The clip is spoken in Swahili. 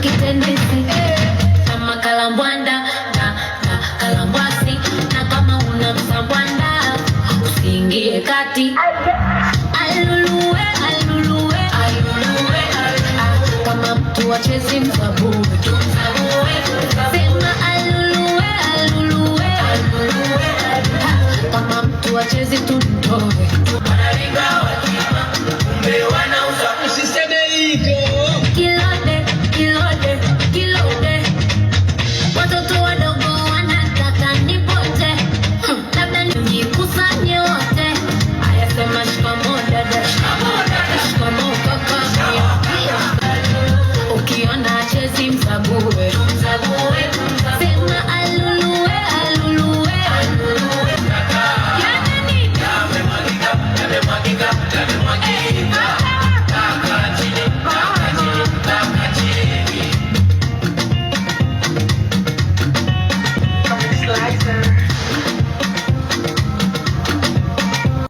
kitendezi kama kalambwanda na kalambwasi, na kama una msambwanda usiingie kati. Aluluwe, aluluwe, aluluwe, kama mtu wachezi msabuwe, sema aluluwe, aluluwe, aluluwe, kama mtu wachezi tunitoe.